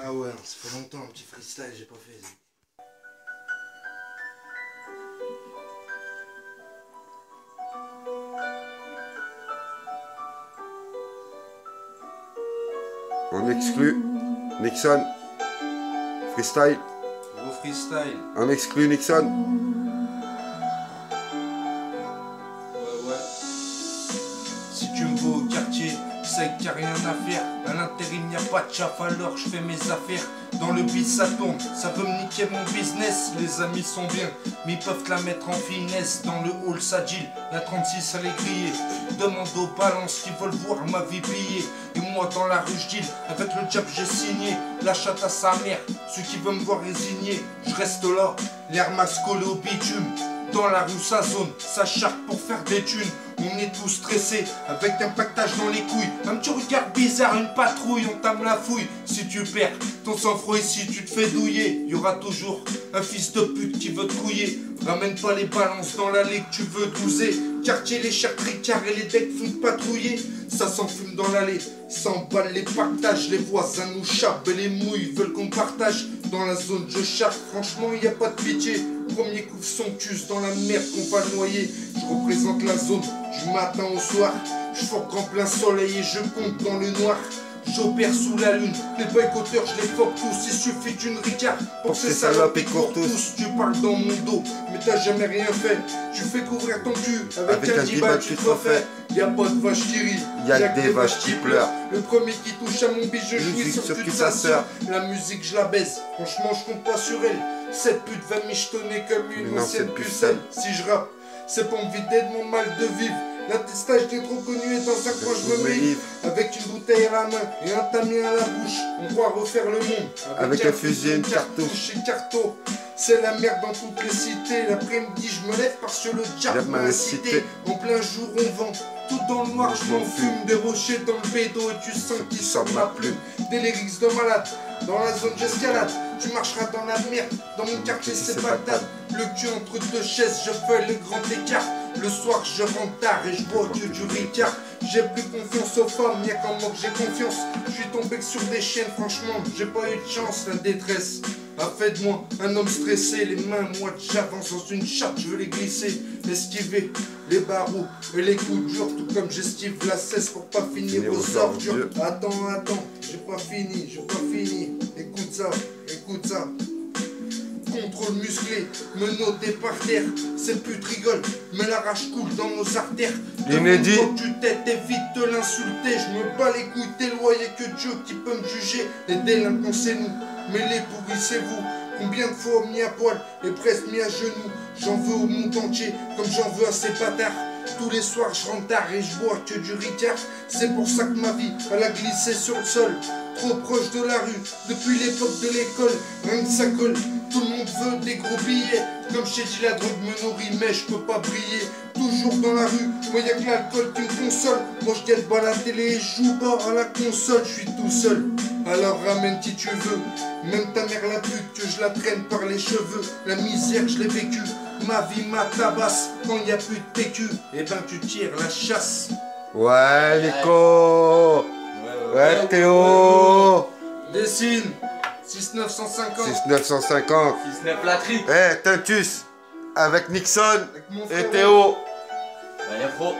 Ah ouais, ça fait longtemps, un petit freestyle, j'ai pas fait. On exclut Nixon. Freestyle. Gros freestyle. On exclut Nixon. Ouais. Si tu me vois au quartier, c'est qu'il n'y a rien à faire. À l'intérim, y a pas de chaff, alors je fais mes affaires. Dans le beat, ça tourne, ça veut me niquer mon business. Les amis sont bien, mais ils peuvent te la mettre en finesse. Dans le hall, ça deal, la 36 à les griller. Demande aux balances qui veulent voir ma vie piller. Et moi, dans la rue, je deal, avec le job, j'ai signé. La chatte à sa mère, ceux qui veulent me voir résigné. Je reste là, l'air max collé au bitume. Dans la rue, ça zone, ça charque pour faire des thunes. On est tous stressés, avec un pactage dans les couilles. Un petit regard bizarre, une patrouille, on tame la fouille. Si tu perds ton sang-froid ici, tu te fais douiller. Y aura toujours un fils de pute qui veut te couiller. Ramène pas les balances dans l'allée que tu veux douzer. Quartier, les chers tricards et les decks font patrouiller. Ça s'enfume dans l'allée, s'emballe les pactages. Les voisins nous chapent et les mouilles veulent qu'on partage. Dans la zone, je chape, franchement, y a pas de pitié. Premier coup somptueux dans la merde qu'on va noyer. Je représente la zone du matin au soir. Je fourque en plein soleil et je compte dans le noir. J'opère sous la lune, les boycotteurs je les foque tous. Il suffit d'une ricard pour que ces salopes ils courent tous. Tu parles dans mon dos, mais t'as jamais rien fait. Tu fais couvrir ton cul, avec un 10 balles tu te refais. Y'a pas de vache qui rit, Y'a que des vaches qui pleurent. Le premier qui touche à mon bille, je jouis sur toute sa sœur. La musique je la baise, franchement je compte pas sur elle. Cette pute va michetonner comme une ancienne pucelle. Si je rappe, c'est pour me vider de mon mal de vivre. L'attestage t'es trop connu et dans un coin je me mets avec une bouteille à la main et un tamis à la bouche. On croit refaire le monde avec un fusil et une cartouche. Et carto, c'est la merde dans toutes les cités. L'après-midi je me lève parce que le diable m'a incité. En plein jour on vend tout dans le noir, je m'en fume. Des rochers dans le bédo et tu sens qu'ils sortent ma plume. Des lyrics de malade, dans la zone j'escalade. Tu marcheras dans la merde, dans mon quartier c'est Bagdad. Le cul entre deux chaises, je fais le grand écart. Le soir je rentre tard et je bois que du ricard. J'ai plus confiance aux femmes, y'a qu'en moi que j'ai confiance. Je suis tombé sur des chiennes, franchement, j'ai pas eu de chance. La détresse a fait de moi un homme stressé. Les mains moites, j'avance dans une chatte, je veux les glisser. Esquiver les barreaux et les coups durs. Tout comme j'esquive la cesse pour pas finir aux ordures. Attends, j'ai pas fini. Écoute ça. Contrôle musclé, menotté par terre. Ces putes rigolent, mais la rage coule dans nos artères. L'inédit. Quand tu t'aides, évite de l'insulter. Je me bats les couilles, t'es loyer que Dieu qui peut me juger. Les délinquants c'est nous, mais les pourris c'est vous. Combien de fois mis à poil et presque mis à genoux. J'en veux au monde entier, comme j'en veux à ces bâtards. Tous les soirs je rentre tard et je bois que du ricard. C'est pour ça que ma vie, elle a glissé sur le sol. Trop proche de la rue, depuis l'époque de l'école. Rien que ça colle, tout le monde veut des gros billets. Comme j'ai dit, la drogue me nourrit, mais je peux pas briller. Toujours dans la rue, moi y'a que l'alcool qui me console. Moi je guette pas la télé et je joue pas à la console. Je suis tout seul, alors ramène qui tu veux. Même ta mère la pute, que je la traîne par les cheveux. La misère je l'ai vécue, ma vie ma tabasse. Quand y a plus de PQ, eh ben tu tires la chasse. Ouais Nico. Ouais Théo. Dessine 6950 6950. 69 la trique. Eh Tintus avec Nixon avec mon et frère. Théo. Ouais, frérot.